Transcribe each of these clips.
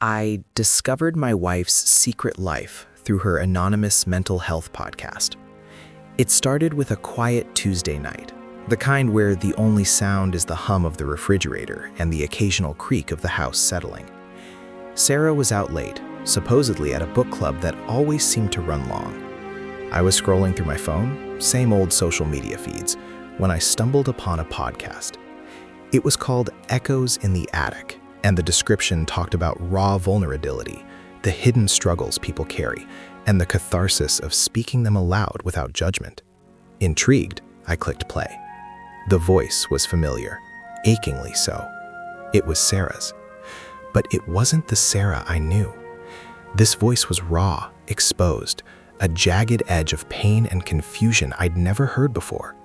I discovered my wife's secret life through her anonymous mental health podcast. It started with a quiet Tuesday night, the kind where the only sound is the hum of the refrigerator and the occasional creak of the house settling. Sarah was out late, supposedly at a book club that always seemed to run long. I was scrolling through my phone, same old social media feeds, when I stumbled upon a podcast. It was called Echoes in the Attic, and the description talked about raw vulnerability, the hidden struggles people carry, and the catharsis of speaking them aloud without judgment. Intrigued, I clicked play. The voice was familiar, achingly so. It was Sarah's. But it wasn't the Sarah I knew. This voice was raw, exposed, a jagged edge of pain and confusion I'd never heard before.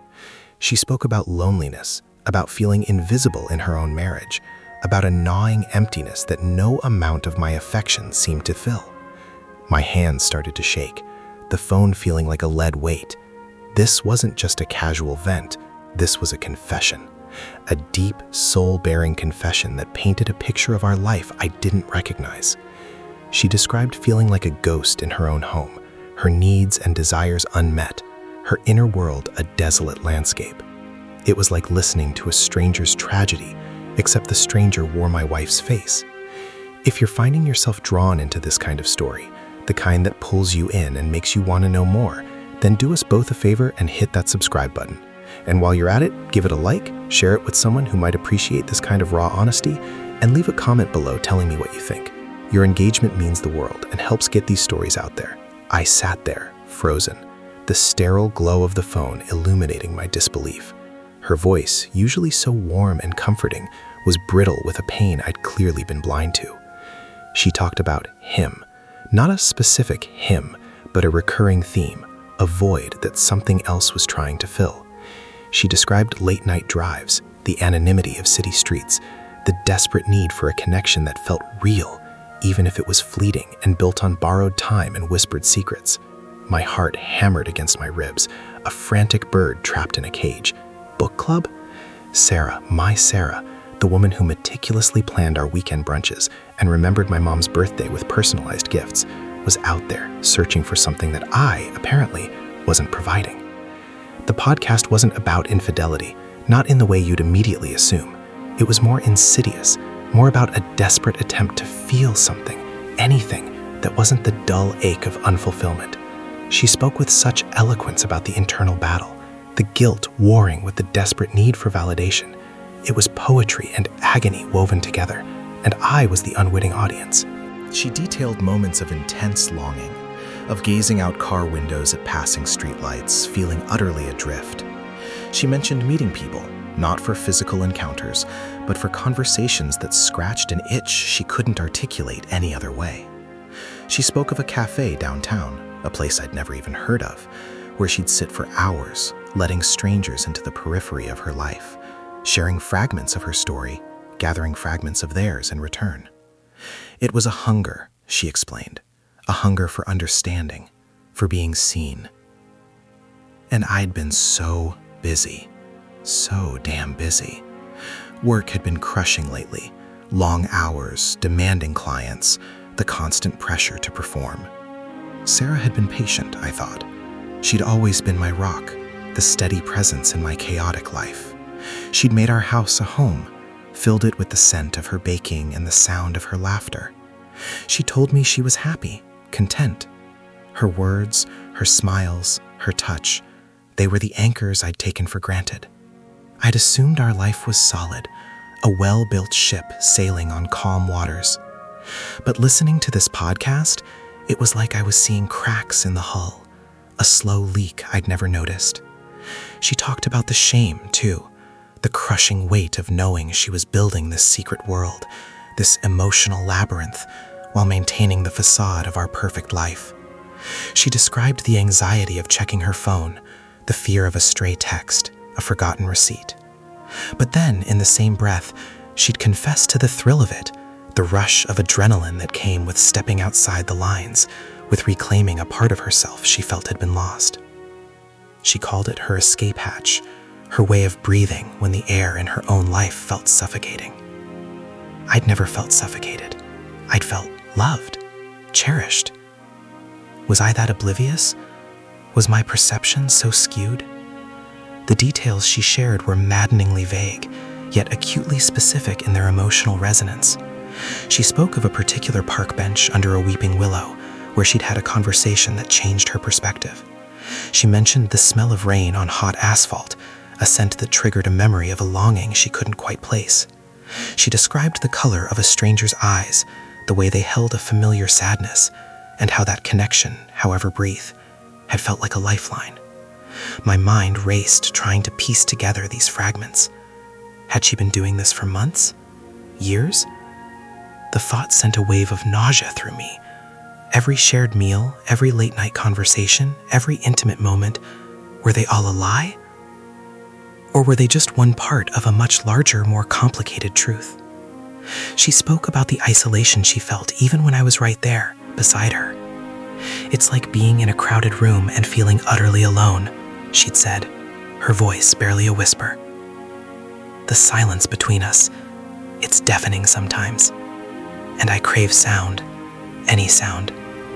She spoke about loneliness, about feeling invisible in her own marriage, about a gnawing emptiness that no amount of my affection seemed to fill. My hands started to shake, the phone feeling like a lead weight. This wasn't just a casual vent, this was a confession. A deep, soul-bearing confession that painted a picture of our life I didn't recognize. She described feeling like a ghost in her own home, her needs and desires unmet, her inner world a desolate landscape. It was like listening to a stranger's tragedy, except the stranger wore my wife's face. If you're finding yourself drawn into this kind of story, the kind that pulls you in and makes you want to know more, then do us both a favor and hit that subscribe button. And while you're at it, give it a like, share it with someone who might appreciate this kind of raw honesty, and leave a comment below telling me what you think. Your engagement means the world and helps get these stories out there. I sat there, frozen, the sterile glow of the phone illuminating my disbelief. Her voice, usually so warm and comforting, was brittle with a pain I'd clearly been blind to. She talked about him, not a specific him, but a recurring theme, a void that something else was trying to fill. She described late-night drives, the anonymity of city streets, the desperate need for a connection that felt real, even if it was fleeting and built on borrowed time and whispered secrets. My heart hammered against my ribs, a frantic bird trapped in a cage. Book club? Sarah, my Sarah, the woman who meticulously planned our weekend brunches and remembered my mom's birthday with personalized gifts, was out there searching for something that I, apparently, wasn't providing. The podcast wasn't about infidelity, not in the way you'd immediately assume. It was more insidious, more about a desperate attempt to feel something, anything, that wasn't the dull ache of unfulfillment. She spoke with such eloquence about the internal battle, the guilt warring with the desperate need for validation. It was poetry and agony woven together, and I was the unwitting audience. She detailed moments of intense longing, of gazing out car windows at passing streetlights, feeling utterly adrift. She mentioned meeting people, not for physical encounters, but for conversations that scratched an itch she couldn't articulate any other way. She spoke of a cafe downtown, a place I'd never even heard of, where she'd sit for hours, letting strangers into the periphery of her life, sharing fragments of her story, gathering fragments of theirs in return. It was a hunger, she explained, a hunger for understanding, for being seen. And I'd been so busy, so damn busy. Work had been crushing lately, long hours, demanding clients, the constant pressure to perform. Sarah had been patient, I thought. She'd always been my rock, the steady presence in my chaotic life. She'd made our house a home, filled it with the scent of her baking and the sound of her laughter. She told me she was happy, content. Her words, her smiles, her touch, they were the anchors I'd taken for granted. I'd assumed our life was solid, a well-built ship sailing on calm waters. But listening to this podcast, it was like I was seeing cracks in the hull, a slow leak I'd never noticed. She talked about the shame, too, the crushing weight of knowing she was building this secret world, this emotional labyrinth, while maintaining the facade of our perfect life. She described the anxiety of checking her phone, the fear of a stray text, a forgotten receipt. But then, in the same breath, she'd confess to the thrill of it, the rush of adrenaline that came with stepping outside the lines, with reclaiming a part of herself she felt had been lost. She called it her escape hatch, her way of breathing when the air in her own life felt suffocating. I'd never felt suffocated. I'd felt loved, cherished. Was I that oblivious? Was my perception so skewed? The details she shared were maddeningly vague, yet acutely specific in their emotional resonance. She spoke of a particular park bench under a weeping willow, where she'd had a conversation that changed her perspective. She mentioned the smell of rain on hot asphalt, a scent that triggered a memory of a longing she couldn't quite place. She described the color of a stranger's eyes, the way they held a familiar sadness, and how that connection, however brief, had felt like a lifeline. My mind raced, trying to piece together these fragments. Had she been doing this for months? Years? The thought sent a wave of nausea through me. Every shared meal, every late-night conversation, every intimate moment, were they all a lie? Or were they just one part of a much larger, more complicated truth? She spoke about the isolation she felt even when I was right there, beside her. "It's like being in a crowded room and feeling utterly alone," she'd said, her voice barely a whisper. "The silence between us, it's deafening sometimes, and I crave sound, any sound,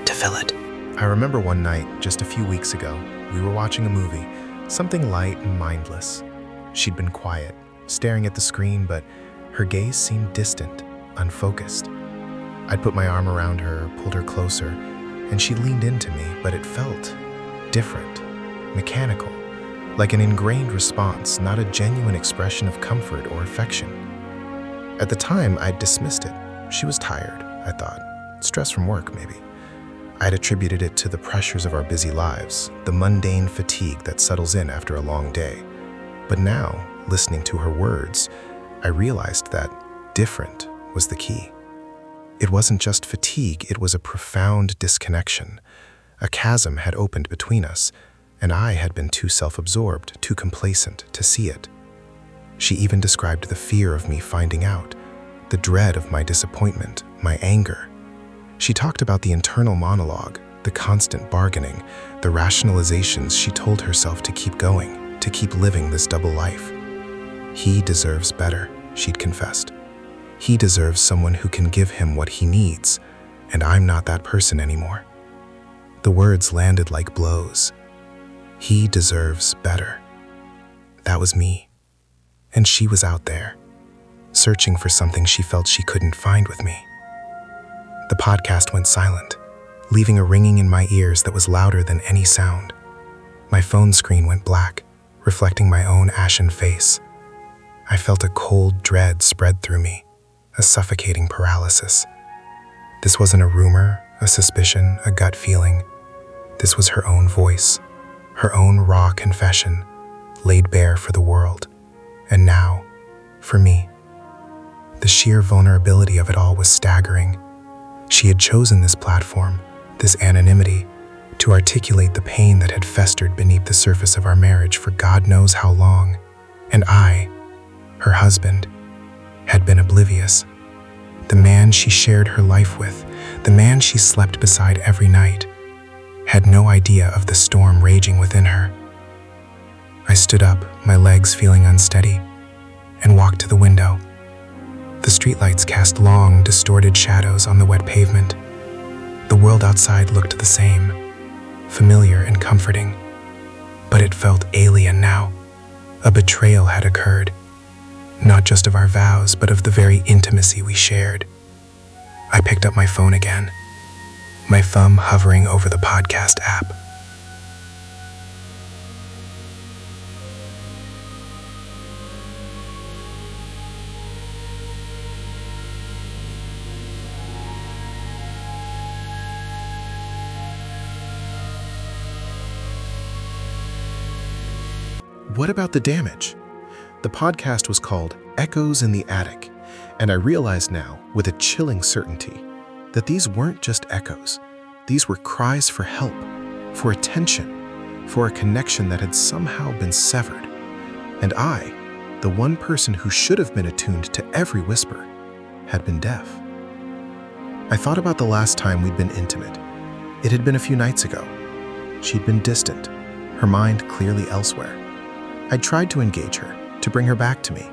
to fill it." I remember one night, just a few weeks ago, we were watching a movie, something light and mindless. She'd been quiet, staring at the screen, but her gaze seemed distant, unfocused. I'd put my arm around her, pulled her closer, and she leaned into me, but it felt different, mechanical, like an ingrained response, not a genuine expression of comfort or affection. At the time, I'd dismissed it. She was tired, I thought. Stress from work, maybe. I'd attributed it to the pressures of our busy lives, the mundane fatigue that settles in after a long day. But now, listening to her words, I realized that different was the key. It wasn't just fatigue, it was a profound disconnection. A chasm had opened between us, and I had been too self-absorbed, too complacent to see it. She even described the fear of me finding out, the dread of my disappointment, my anger. She talked about the internal monologue, the constant bargaining, the rationalizations she told herself to keep going, to keep living this double life. "He deserves better," she'd confessed. "He deserves someone who can give him what he needs, and I'm not that person anymore." The words landed like blows. He deserves better. That was me. And she was out there, searching for something she felt she couldn't find with me. The podcast went silent, leaving a ringing in my ears that was louder than any sound. My phone screen went black, reflecting my own ashen face. I felt a cold dread spread through me, a suffocating paralysis. This wasn't a rumor, a suspicion, a gut feeling. This was her own voice, her own raw confession, laid bare for the world. And now, for me. The sheer vulnerability of it all was staggering. She had chosen this platform, this anonymity, to articulate the pain that had festered beneath the surface of our marriage for God knows how long. And I, her husband, had been oblivious. The man she shared her life with, the man she slept beside every night, had no idea of the storm raging within her. I stood up, my legs feeling unsteady, and walked to the window. The streetlights cast long, distorted shadows on the wet pavement. The world outside looked the same, familiar and comforting, but it felt alien now. A betrayal had occurred, not just of our vows, but of the very intimacy we shared. I picked up my phone again, my thumb hovering over the podcast app. What about the damage? The podcast was called Echoes in the Attic, and I realize now, with a chilling certainty, that these weren't just echoes. These were cries for help, for attention, for a connection that had somehow been severed. And I, the one person who should have been attuned to every whisper, had been deaf. I thought about the last time we'd been intimate. It had been a few nights ago. She'd been distant, her mind clearly elsewhere. I'd tried to engage her, to bring her back to me,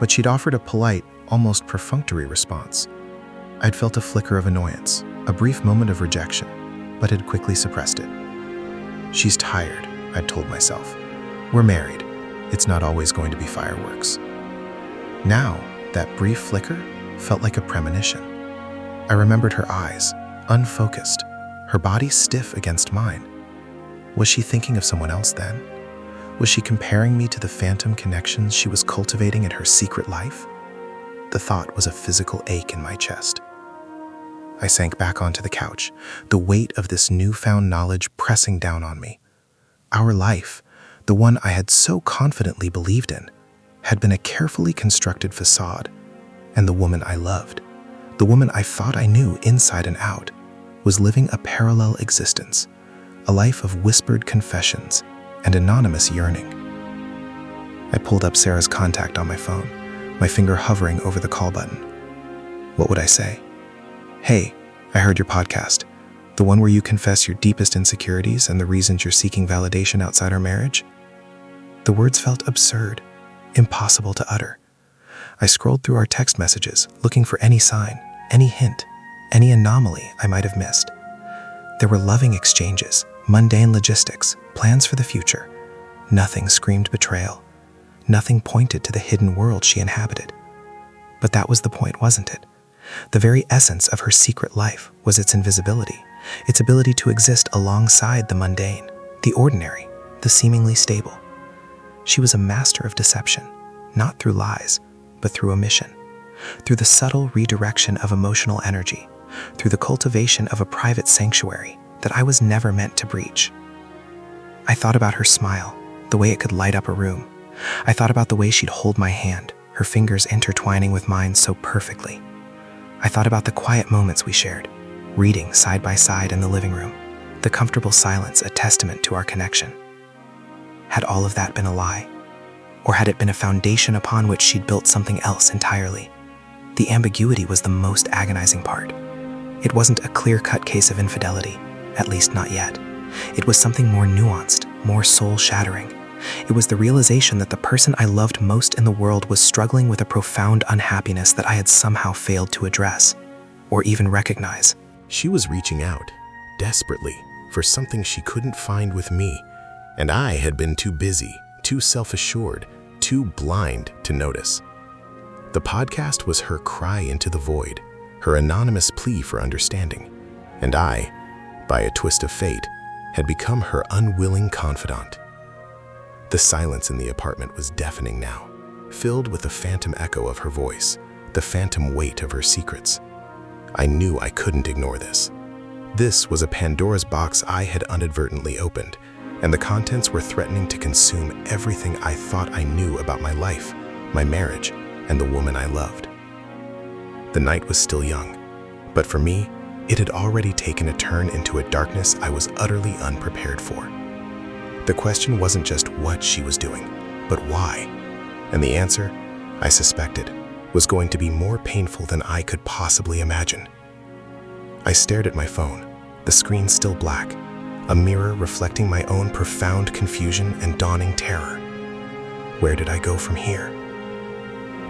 but she'd offered a polite, almost perfunctory response. I'd felt a flicker of annoyance, a brief moment of rejection, but had quickly suppressed it. She's tired, I'd told myself. We're married. It's not always going to be fireworks. Now, that brief flicker felt like a premonition. I remembered her eyes, unfocused, her body stiff against mine. Was she thinking of someone else then? Was she comparing me to the phantom connections she was cultivating in her secret life? The thought was a physical ache in my chest. I sank back onto the couch, the weight of this newfound knowledge pressing down on me. Our life, the one I had so confidently believed in, had been a carefully constructed facade, and the woman I loved, the woman I thought I knew inside and out, was living a parallel existence, a life of whispered confessions and anonymous yearning. I pulled up Sarah's contact on my phone, my finger hovering over the call button. What would I say? Hey, I heard your podcast, the one where you confess your deepest insecurities and the reasons you're seeking validation outside our marriage? The words felt absurd, impossible to utter. I scrolled through our text messages, looking for any sign, any hint, any anomaly I might have missed. There were loving exchanges, mundane logistics, plans for the future. Nothing screamed betrayal. Nothing pointed to the hidden world she inhabited. But that was the point, wasn't it? The very essence of her secret life was its invisibility, its ability to exist alongside the mundane, the ordinary, the seemingly stable. She was a master of deception, not through lies, but through omission, through the subtle redirection of emotional energy, through the cultivation of a private sanctuary that I was never meant to breach. I thought about her smile, the way it could light up a room. I thought about the way she'd hold my hand, her fingers intertwining with mine so perfectly. I thought about the quiet moments we shared, reading side by side in the living room, the comfortable silence a testament to our connection. Had all of that been a lie? Or had it been a foundation upon which she'd built something else entirely? The ambiguity was the most agonizing part. It wasn't a clear-cut case of infidelity, at least not yet. It was something more nuanced, more soul-shattering. It was the realization that the person I loved most in the world was struggling with a profound unhappiness that I had somehow failed to address, or even recognize. She was reaching out, desperately, for something she couldn't find with me, and I had been too busy, too self-assured, too blind to notice. The podcast was her cry into the void, her anonymous plea for understanding, and I, by a twist of fate, had become her unwilling confidant. The silence in the apartment was deafening now, filled with the phantom echo of her voice, the phantom weight of her secrets. I knew I couldn't ignore this. This was a Pandora's box I had inadvertently opened, and the contents were threatening to consume everything I thought I knew about my life, my marriage, and the woman I loved. The night was still young, but for me, it had already taken a turn into a darkness I was utterly unprepared for. The question wasn't just what she was doing, but why. And the answer, I suspected, was going to be more painful than I could possibly imagine. I stared at my phone, the screen still black, a mirror reflecting my own profound confusion and dawning terror. Where did I go from here?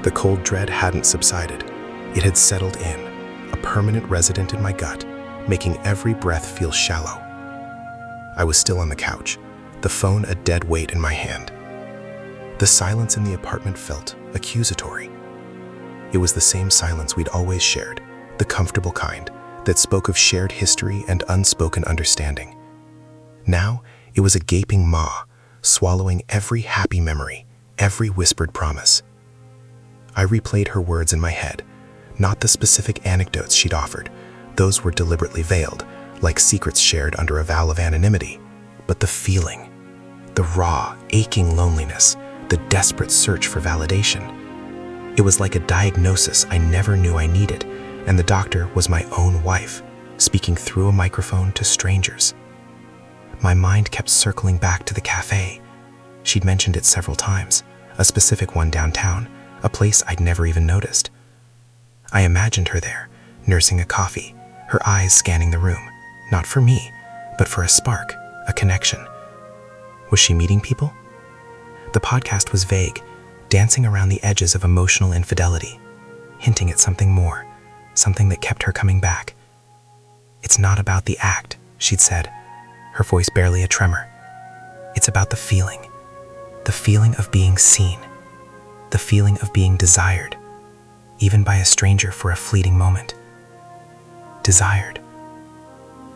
The cold dread hadn't subsided. It had settled in, a permanent resident in my gut, making every breath feel shallow. I was still on the couch, the phone a dead weight in my hand. The silence in the apartment felt accusatory. It was the same silence we'd always shared, the comfortable kind that spoke of shared history and unspoken understanding. Now, it was a gaping maw, swallowing every happy memory, every whispered promise. I replayed her words in my head, not the specific anecdotes she'd offered. Those were deliberately veiled, like secrets shared under a vow of anonymity, but the feeling, the raw, aching loneliness, the desperate search for validation. It was like a diagnosis I never knew I needed, and the doctor was my own wife, speaking through a microphone to strangers. My mind kept circling back to the cafe. She'd mentioned it several times, a specific one downtown, a place I'd never even noticed. I imagined her there, nursing a coffee, her eyes scanning the room, not for me, but for a spark, a connection. Was she meeting people? The podcast was vague, dancing around the edges of emotional infidelity, hinting at something more, something that kept her coming back. "It's not about the act," she'd said, her voice barely a tremor. "It's about the feeling of being seen, the feeling of being desired, even by a stranger for a fleeting moment." Desired.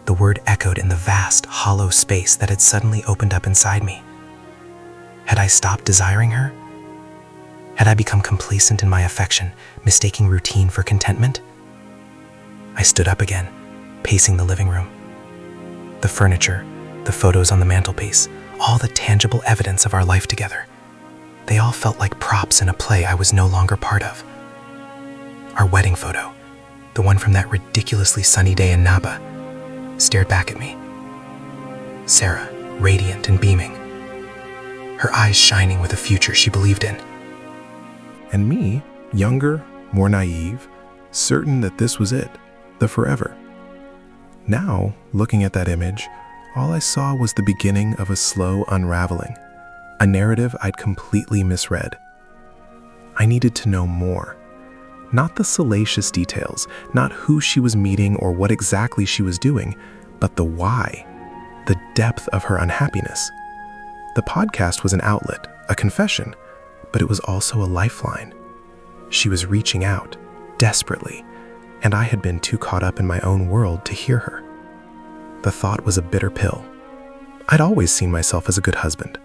The word echoed in the vast, hollow space that had suddenly opened up inside me. Had I stopped desiring her? Had I become complacent in my affection, mistaking routine for contentment? I stood up again, pacing the living room. The furniture, the photos on the mantelpiece, all the tangible evidence of our life together. They all felt like props in a play I was no longer part of. Our wedding photo, the one from that ridiculously sunny day in Napa, stared back at me. Sarah, radiant and beaming, her eyes shining with a future she believed in. And me, younger, more naive, certain that this was it, the forever. Now, looking at that image, all I saw was the beginning of a slow unraveling, a narrative I'd completely misread. I needed to know more. Not the salacious details, not who she was meeting or what exactly she was doing, but the why, the depth of her unhappiness. The podcast was an outlet, a confession, but it was also a lifeline. She was reaching out, desperately, and I had been too caught up in my own world to hear her. The thought was a bitter pill. I'd always seen myself as a good husband,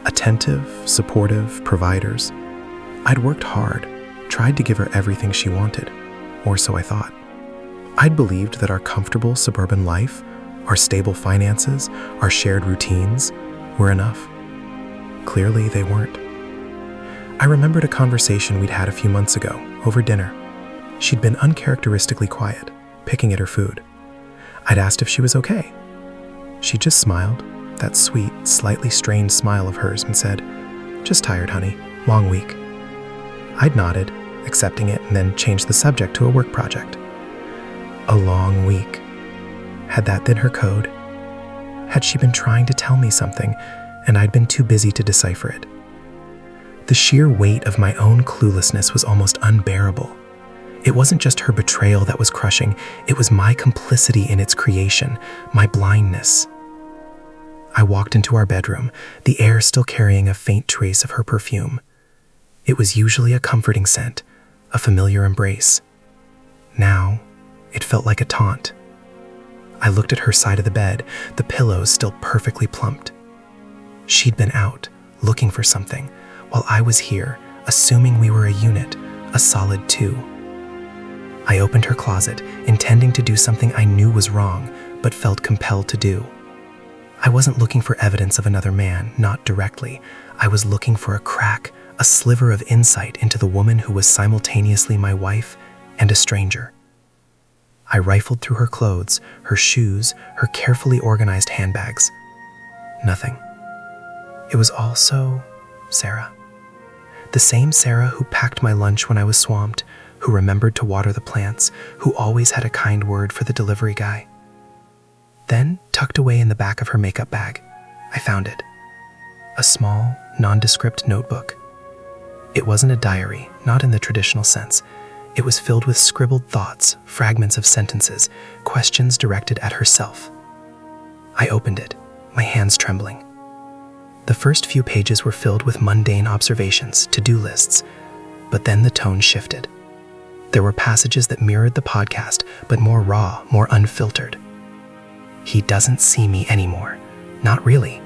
attentive, supportive, providers. I'd worked hard, tried to give her everything she wanted, or so I thought. I'd believed that our comfortable suburban life, our stable finances, our shared routines were enough. Clearly, they weren't. I remembered a conversation we'd had a few months ago, over dinner. She'd been uncharacteristically quiet, picking at her food. I'd asked if she was okay. She just smiled, that sweet, slightly strained smile of hers, and said, "Just tired, honey. Long week." I'd nodded, accepting it, and then changed the subject to a work project. A long week. Had that been her code? Had she been trying to tell me something, and I'd been too busy to decipher it? The sheer weight of my own cluelessness was almost unbearable. It wasn't just her betrayal that was crushing, it was my complicity in its creation, my blindness. I walked into our bedroom, the air still carrying a faint trace of her perfume. It was usually a comforting scent, a familiar embrace. Now, it felt like a taunt. I looked at her side of the bed, the pillows still perfectly plumped. She'd been out, looking for something, while I was here, assuming we were a unit, a solid two. I opened her closet, intending to do something I knew was wrong, but felt compelled to do. I wasn't looking for evidence of another man, not directly. I was looking for a crack, a sliver of insight into the woman who was simultaneously my wife and a stranger. I rifled through her clothes, her shoes, her carefully organized handbags. Nothing. It was all so Sarah. The same Sarah who packed my lunch when I was swamped, who remembered to water the plants, who always had a kind word for the delivery guy. Then, tucked away in the back of her makeup bag, I found it. A small, nondescript notebook. It wasn't a diary, not in the traditional sense. It was filled with scribbled thoughts, fragments of sentences, questions directed at herself. I opened it, my hands trembling. The first few pages were filled with mundane observations, to-do lists, but then the tone shifted. There were passages that mirrored the podcast, but more raw, more unfiltered. He doesn't see me anymore. Not really.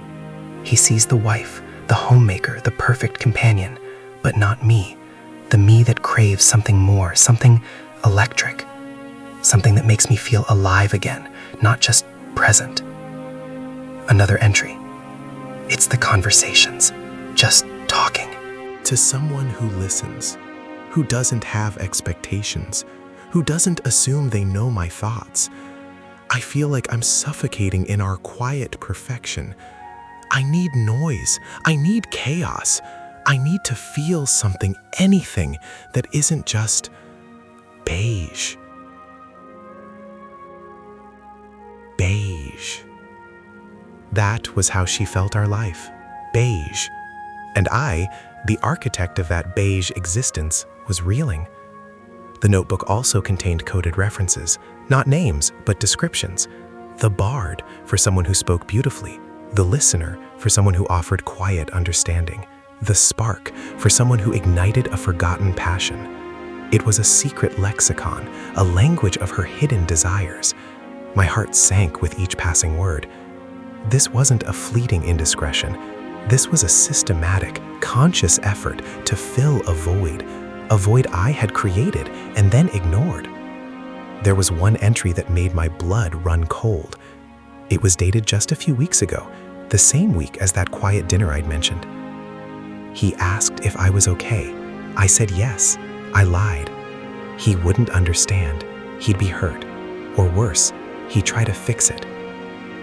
He sees the wife, the homemaker, the perfect companion, but not me. The me that craves something more, something electric. Something that makes me feel alive again, not just present. Another entry. It's the conversations, just talking. To someone who listens, who doesn't have expectations, who doesn't assume they know my thoughts, I feel like I'm suffocating in our quiet perfection. I need noise. I need chaos. I need to feel something, anything that isn't just beige. Beige. That was how she felt our life. Beige. And I, the architect of that beige existence, was reeling. The notebook also contained coded references, not names, but descriptions. The bard for someone who spoke beautifully, the listener for someone who offered quiet understanding, the spark for someone who ignited a forgotten passion. It was a secret lexicon, a language of her hidden desires. My heart sank with each passing word. This wasn't a fleeting indiscretion. This was a systematic, conscious effort to fill a void I had created and then ignored. There was one entry that made my blood run cold. It was dated just a few weeks ago, the same week as that quiet dinner I'd mentioned. He asked if I was okay. I said yes. I lied. He wouldn't understand. He'd be hurt. Or worse, he'd try to fix it.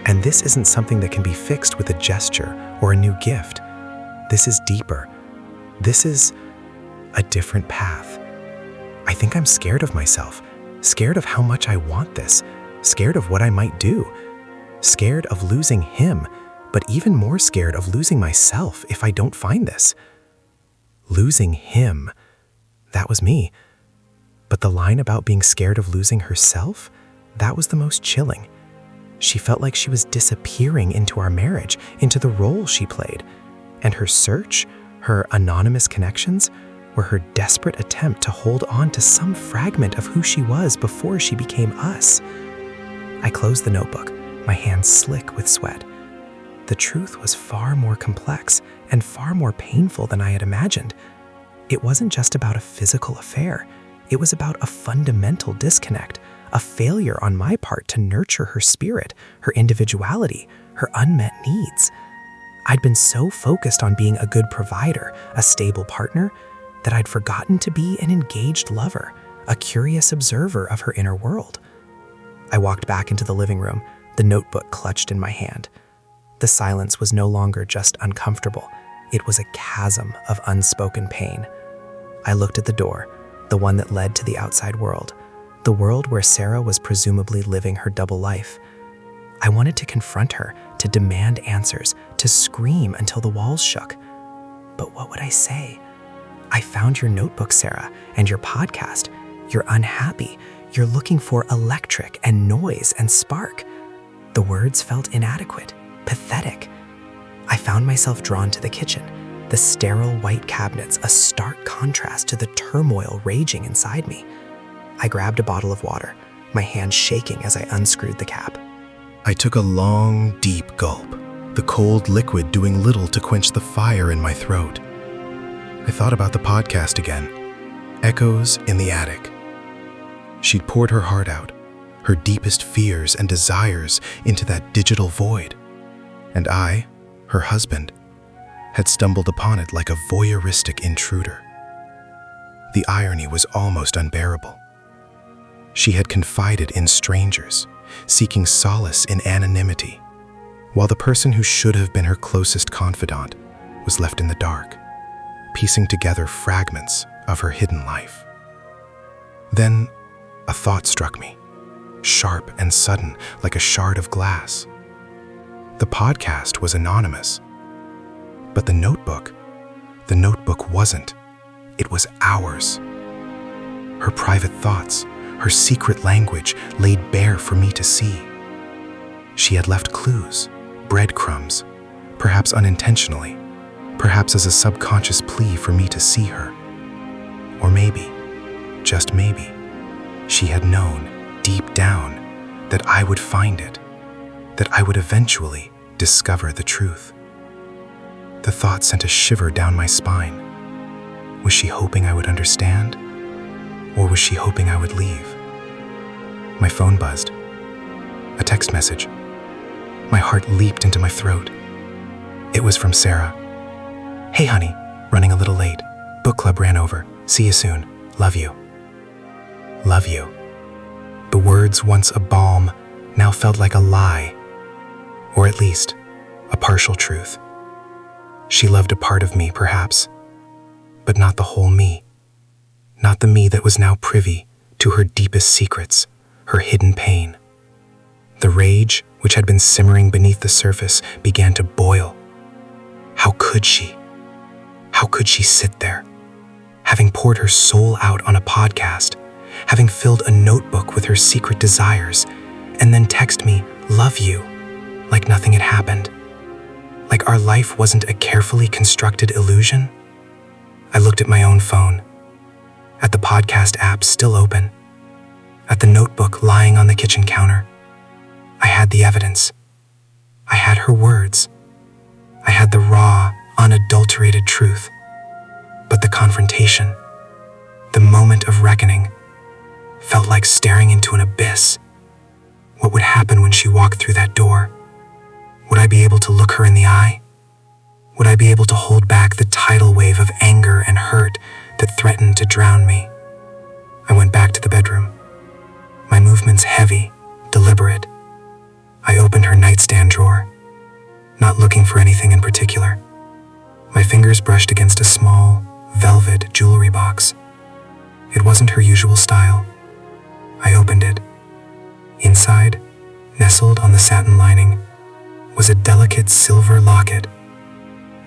And this isn't something that can be fixed with a gesture or a new gift. This is deeper. This is a different path. I think I'm scared of myself, scared of how much I want this, scared of what I might do, scared of losing him, but even more scared of losing myself if I don't find this. Losing him. That was me. But the line about being scared of losing herself, that was the most chilling. She felt like she was disappearing into our marriage, into the role she played. And her search, her anonymous connections, were her desperate attempt to hold on to some fragment of who she was before she became us. I closed the notebook, my hands slick with sweat. The truth was far more complex and far more painful than I had imagined. It wasn't just about a physical affair. It was about a fundamental disconnect, a failure on my part to nurture her spirit, her individuality, her unmet needs. I'd been so focused on being a good provider, a stable partner, that I'd forgotten to be an engaged lover, a curious observer of her inner world. I walked back into the living room, the notebook clutched in my hand. The silence was no longer just uncomfortable. It was a chasm of unspoken pain. I looked at the door, the one that led to the outside world, the world where Sarah was presumably living her double life. I wanted to confront her, to demand answers, to scream until the walls shook. But what would I say? I found your notebook, Sarah, and your podcast. You're unhappy. You're looking for electric and noise and spark. The words felt inadequate, pathetic. I found myself drawn to the kitchen, the sterile white cabinets, a stark contrast to the turmoil raging inside me. I grabbed a bottle of water, my hand shaking as I unscrewed the cap. I took a long, deep gulp, the cold liquid doing little to quench the fire in my throat. I thought about the podcast again, echoes in the attic. She'd poured her heart out, her deepest fears and desires into that digital void. And I, her husband, had stumbled upon it like a voyeuristic intruder. The irony was almost unbearable. She had confided in strangers, seeking solace in anonymity, while the person who should have been her closest confidant was left in the dark, piecing together fragments of her hidden life. Then a thought struck me, sharp and sudden like a shard of glass. The podcast was anonymous, but the notebook wasn't. It was ours. Her private thoughts, her secret language laid bare for me to see. She had left clues, breadcrumbs, perhaps unintentionally, perhaps as a subconscious plea for me to see her. Or maybe, just maybe, she had known deep down that I would find it, that I would eventually discover the truth. The thought sent a shiver down my spine. Was she hoping I would understand? Or was she hoping I would leave? My phone buzzed. A text message. My heart leaped into my throat. It was from Sarah. "Hey honey, running a little late. Book club ran over. See you soon. Love you." Love you. The words, once a balm, now felt like a lie, or at least a partial truth. She loved a part of me, perhaps, but not the whole me. Not the me that was now privy to her deepest secrets, her hidden pain. The rage, which had been simmering beneath the surface, began to boil. How could she? How could she sit there, having poured her soul out on a podcast, having filled a notebook with her secret desires, and then text me, "Love you," like nothing had happened. Like our life wasn't a carefully constructed illusion. I looked at my own phone, at the podcast app still open, at the notebook lying on the kitchen counter. I had the evidence. I had her words. I had the raw, unadulterated truth. But the confrontation, the moment of reckoning, felt like staring into an abyss. What would happen when she walked through that door? Would I be able to look her in the eye? Would I be able to hold back the tidal wave of anger and hurt that threatened to drown me? I went back to the bedroom. My movements heavy, deliberate. I opened her nightstand drawer, not looking for anything in particular. My fingers brushed against a small, velvet jewelry box. It wasn't her usual style. I opened it. Inside, nestled on the satin lining, was a delicate silver locket.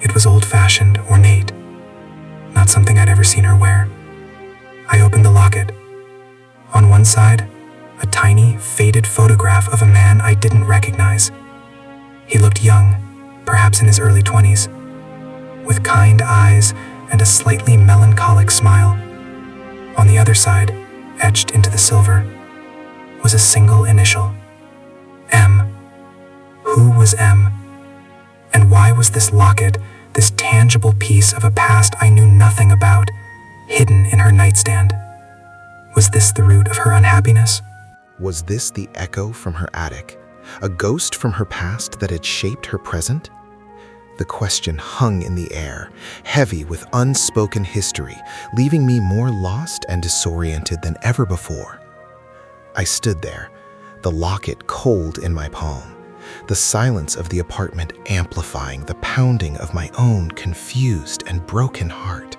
It was old-fashioned, ornate, not something I'd ever seen her wear. I opened the locket. On one side, a tiny, faded photograph of a man I didn't recognize. He looked young, perhaps in his early 20s, with kind eyes and a slightly melancholic smile. On the other side, etched into the silver, was a single initial, M. Who was M? And why was this locket, this tangible piece of a past I knew nothing about, hidden in her nightstand? Was this the root of her unhappiness? Was this the echo from her attic, a ghost from her past that had shaped her present? The question hung in the air, heavy with unspoken history, leaving me more lost and disoriented than ever before. I stood there, the locket cold in my palm, the silence of the apartment amplifying the pounding of my own confused and broken heart.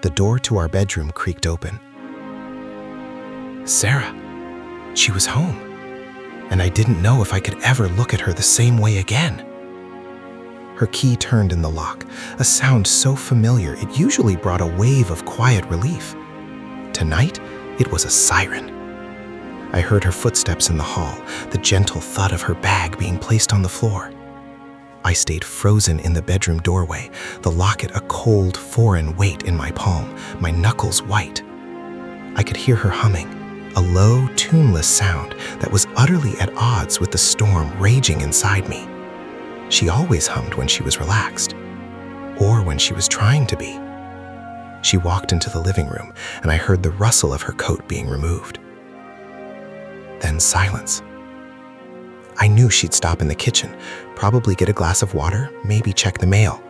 The door to our bedroom creaked open. Sarah, she was home, and I didn't know if I could ever look at her the same way again. Her key turned in the lock, a sound so familiar it usually brought a wave of quiet relief. Tonight, it was a siren. I heard her footsteps in the hall, the gentle thud of her bag being placed on the floor. I stayed frozen in the bedroom doorway, the locket a cold, foreign weight in my palm, my knuckles white. I could hear her humming, a low, tuneless sound that was utterly at odds with the storm raging inside me. She always hummed when she was relaxed, or when she was trying to be. She walked into the living room, and I heard the rustle of her coat being removed. Then silence. I knew she'd stop in the kitchen, probably get a glass of water, maybe check the mail.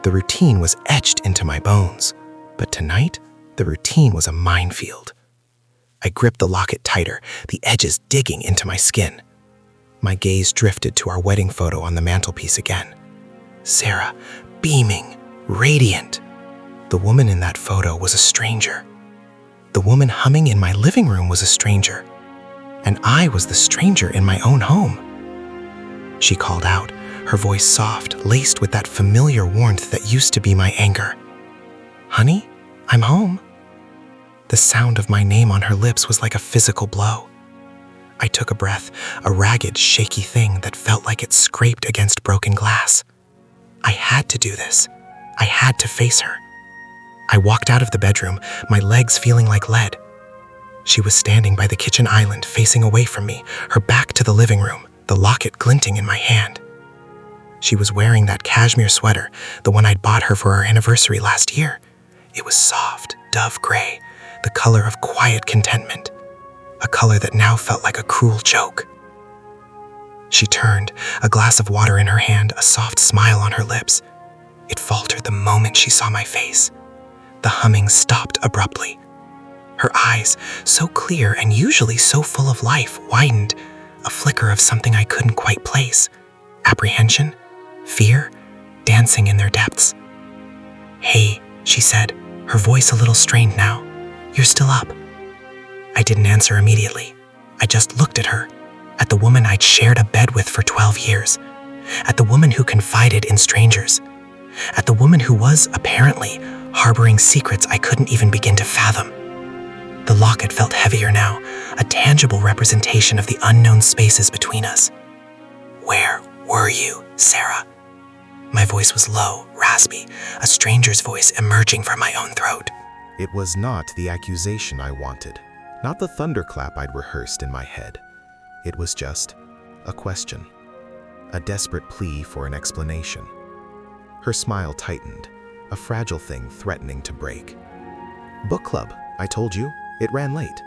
The routine was etched into my bones, but tonight, the routine was a minefield. I gripped the locket tighter, the edges digging into my skin. My gaze drifted to our wedding photo on the mantelpiece again. Sarah, beaming, radiant. The woman in that photo was a stranger. The woman humming in my living room was a stranger. And I was the stranger in my own home. She called out, her voice soft, laced with that familiar warmth that used to be my anger. Honey, I'm home. The sound of my name on her lips was like a physical blow. I took a breath, a ragged, shaky thing that felt like it scraped against broken glass. I had to do this. I had to face her. I walked out of the bedroom, my legs feeling like lead. She was standing by the kitchen island, facing away from me, her back to the living room, the locket glinting in my hand. She was wearing that cashmere sweater, the one I'd bought her for our anniversary last year. It was soft, dove gray, the color of quiet contentment, a color that now felt like a cruel joke. She turned, a glass of water in her hand, a soft smile on her lips. It faltered the moment she saw my face. The humming stopped abruptly. Her eyes, so clear and usually so full of life, widened, a flicker of something I couldn't quite place. Apprehension, fear, dancing in their depths. Hey, she said, her voice a little strained now. You're still up. I didn't answer immediately. I just looked at her, at the woman I'd shared a bed with for 12 years, at the woman who confided in strangers, at the woman who was, apparently, harboring secrets I couldn't even begin to fathom. The locket felt heavier now, a tangible representation of the unknown spaces between us. "Where were you, Sarah?" My voice was low, raspy, a stranger's voice emerging from my own throat. It was not the accusation I wanted, not the thunderclap I'd rehearsed in my head. It was just a question, a desperate plea for an explanation. Her smile tightened, a fragile thing threatening to break. "Book club, I told you, it ran late."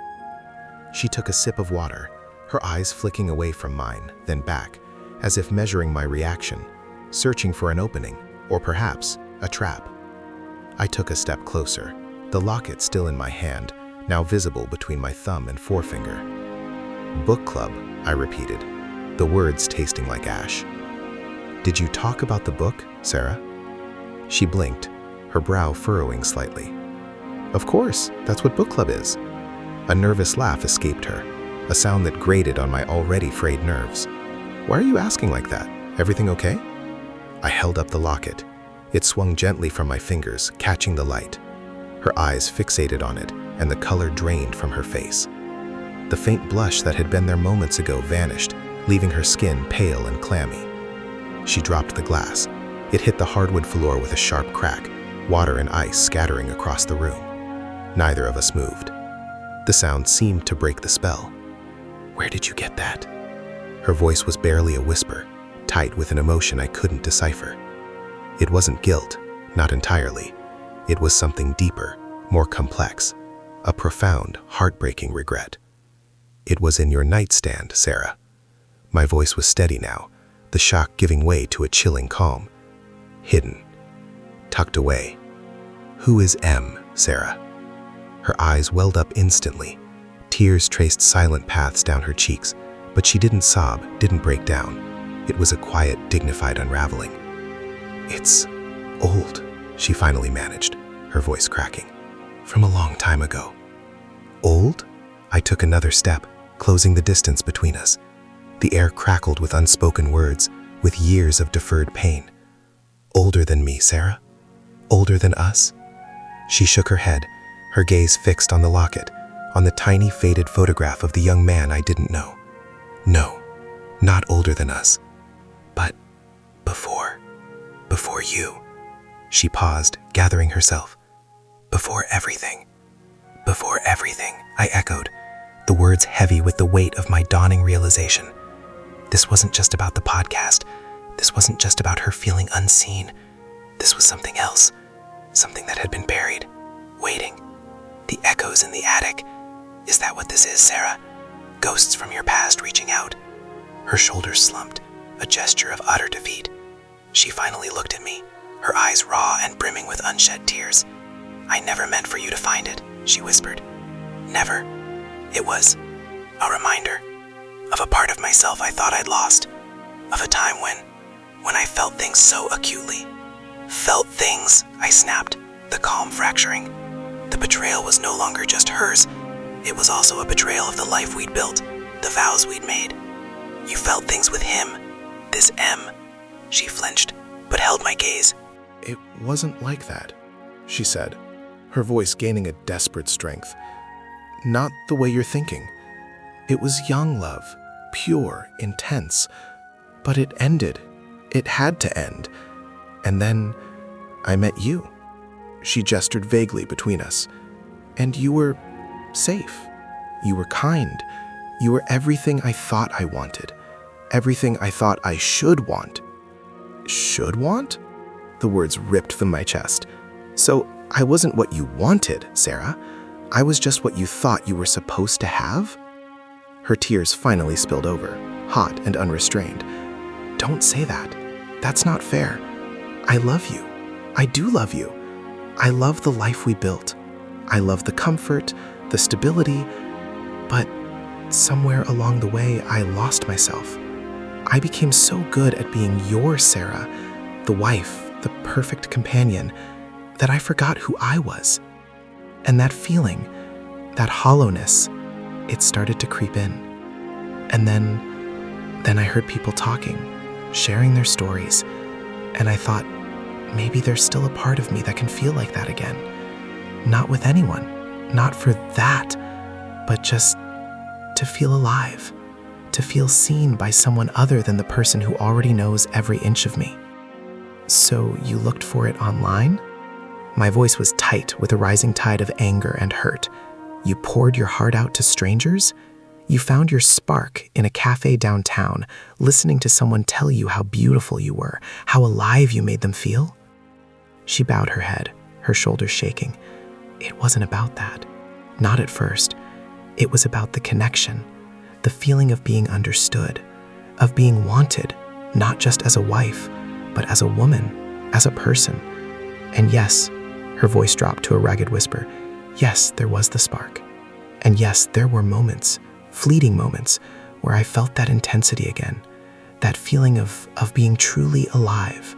She took a sip of water, her eyes flicking away from mine, then back, as if measuring my reaction, searching for an opening, or perhaps a trap. I took a step closer, the locket still in my hand, now visible between my thumb and forefinger. "Book club," I repeated, the words tasting like ash. "Did you talk about the book, Sarah?" She blinked, her brow furrowing slightly. "Of course, that's what book club is." A nervous laugh escaped her, a sound that grated on my already frayed nerves. "Why are you asking like that? Everything okay?" I held up the locket. It swung gently from my fingers, catching the light. Her eyes fixated on it, and the color drained from her face. The faint blush that had been there moments ago vanished, leaving her skin pale and clammy. She dropped the glass. It hit the hardwood floor with a sharp crack, water and ice scattering across the room. Neither of us moved. The sound seemed to break the spell. "Where did you get that?" Her voice was barely a whisper, tight with an emotion I couldn't decipher. It wasn't guilt, not entirely. It was something deeper, more complex, a profound, heartbreaking regret. "It was in your nightstand, Sarah." My voice was steady now, the shock giving way to a chilling calm. "Hidden, tucked away. Who is M, Sarah?" Her eyes welled up instantly. Tears traced silent paths down her cheeks, but she didn't sob, didn't break down. It was a quiet, dignified unraveling. "It's old," she finally managed, her voice cracking. "From a long time ago." "Old?" I took another step, closing the distance between us. The air crackled with unspoken words, with years of deferred pain. "Older than me, Sarah? Older than us?" She shook her head, her gaze fixed on the locket, on the tiny faded photograph of the young man I didn't know. "No, not older than us. But before you." She paused, gathering herself. "Before everything." "Before everything," I echoed, the words heavy with the weight of my dawning realization. This wasn't just about the podcast. This wasn't just about her feeling unseen. This was something else, something that had been buried, waiting. The echoes in the attic. Is that what this is, Sarah? Ghosts from your past reaching out? Her shoulders slumped, a gesture of utter defeat. She finally looked at me, her eyes raw and brimming with unshed tears. "I never meant for you to find it," she whispered. "Never. It was a reminder of a part of myself I thought I'd lost, of a time when I felt things so acutely." "Felt things," I snapped, the calm fracturing. The betrayal was no longer just hers. It was also a betrayal of the life we'd built, the vows we'd made. "You felt things with him, this M." She flinched, but held my gaze. "It wasn't like that," she said, her voice gaining a desperate strength. "Not the way you're thinking. It was young love, pure, intense. But it ended. It had to end. And then I met you." She gestured vaguely between us. "And you were safe. You were kind. You were everything I thought I wanted. Everything I thought I should want." "Should want?" The words ripped from my chest. "So I wasn't what you wanted, Sarah. I was just what you thought you were supposed to have?" Her tears finally spilled over, hot and unrestrained. "Don't say that. That's not fair. I love you. I do love you. I love the life we built. I love the comfort, the stability, but somewhere along the way, I lost myself. I became so good at being your Sarah, the wife, the perfect companion, that I forgot who I was. And that feeling, that hollowness, it started to creep in. And then I heard people talking, sharing their stories, and I thought, maybe there's still a part of me that can feel like that again. Not with anyone, not for that but just to feel alive, to feel seen by someone other than the person who already knows every inch of me. So you looked for it online? My voice was tight with a rising tide of anger and hurt. You poured your heart out to strangers? You found your spark in a cafe downtown, listening to someone tell you how beautiful you were, how alive you made them feel? She bowed her head, her shoulders shaking. It wasn't about that. Not at first. It was about the connection, the feeling of being understood, of being wanted, not just as a wife, but as a woman, as a person. And yes, her voice dropped to a ragged whisper, yes, there was the spark. And yes, there were moments, fleeting moments, where I felt that intensity again, that feeling of being truly alive.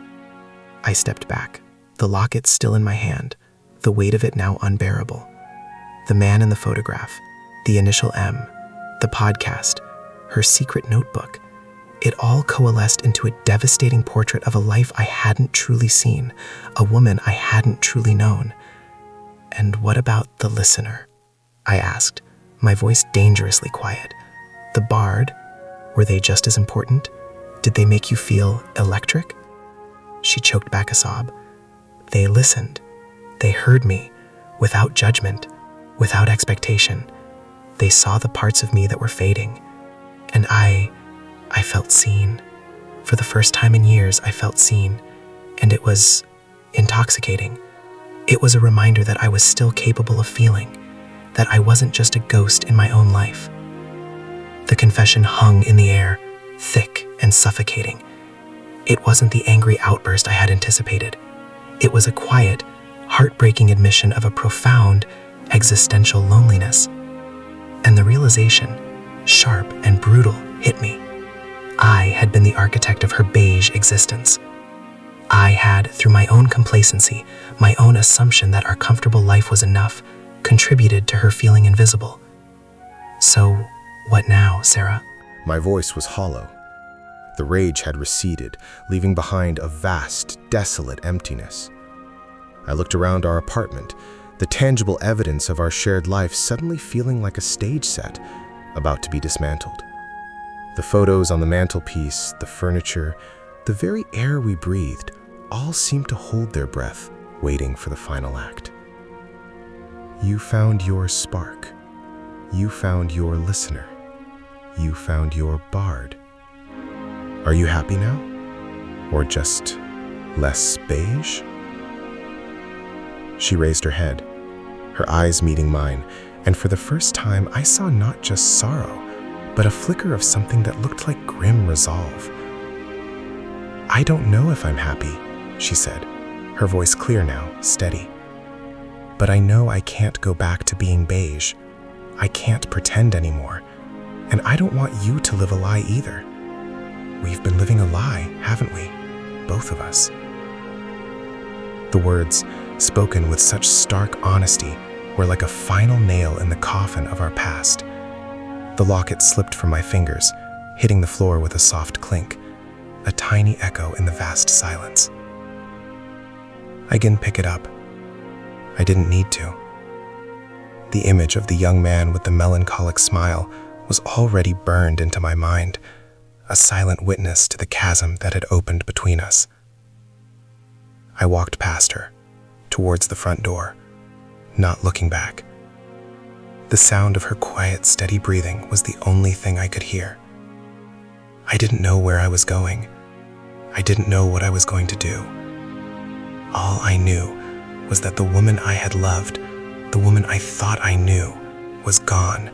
I stepped back, the locket still in my hand, the weight of it now unbearable. The man in the photograph, the initial M, the podcast, her secret notebook, it all coalesced into a devastating portrait of a life I hadn't truly seen, a woman I hadn't truly known. And what about the listener? I asked, my voice dangerously quiet. The bard, were they just as important? Did they make you feel electric? She choked back a sob. They listened. They heard me, without judgment, without expectation. They saw the parts of me that were fading. And I felt seen. For the first time in years, I felt seen. And it was intoxicating. It was a reminder that I was still capable of feeling, that I wasn't just a ghost in my own life. The confession hung in the air, thick and suffocating. It wasn't the angry outburst I had anticipated. It was a quiet, heartbreaking admission of a profound, existential loneliness. And the realization, sharp and brutal, hit me. I had been the architect of her beige existence. I had, through my own complacency, my own assumption that our comfortable life was enough, contributed to her feeling invisible. So, what now, Sarah? My voice was hollow. The rage had receded, leaving behind a vast, desolate emptiness. I looked around our apartment, the tangible evidence of our shared life suddenly feeling like a stage set, about to be dismantled. The photos on the mantelpiece, the furniture, the very air we breathed, all seemed to hold their breath, waiting for the final act. You found your spark. You found your listener. You found your bard. Are you happy now? Or just less beige? She raised her head, her eyes meeting mine, and for the first time I saw not just sorrow, but a flicker of something that looked like grim resolve. I don't know if I'm happy, she said, her voice clear now, steady. But I know I can't go back to being beige. I can't pretend anymore. And I don't want you to live a lie either. We've been living a lie, haven't we? Both of us. The words, spoken with such stark honesty, were like a final nail in the coffin of our past. The locket slipped from my fingers, hitting the floor with a soft clink, a tiny echo in the vast silence. I didn't pick it up. I didn't need to. The image of the young man with the melancholic smile was already burned into my mind, a silent witness to the chasm that had opened between us. I walked past her, towards the front door, not looking back. The sound of her quiet, steady breathing was the only thing I could hear. I didn't know where I was going. I didn't know what I was going to do. All I knew was that the woman I had loved, the woman I thought I knew, was gone,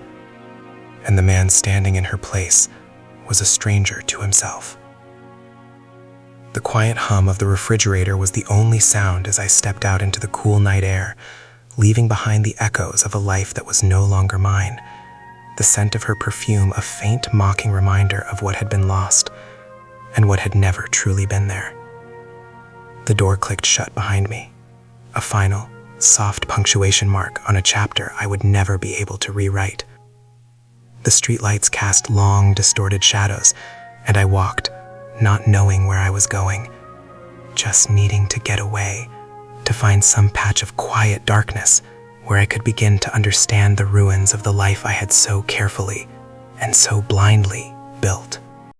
and the man standing in her place was a stranger to himself. The quiet hum of the refrigerator was the only sound as I stepped out into the cool night air, leaving behind the echoes of a life that was no longer mine, the scent of her perfume a faint, mocking reminder of what had been lost and what had never truly been there. The door clicked shut behind me, a final, soft punctuation mark on a chapter I would never be able to rewrite. The streetlights cast long, distorted shadows, and I walked, not knowing where I was going, just needing to get away, to find some patch of quiet darkness where I could begin to understand the ruins of the life I had so carefully and so blindly built.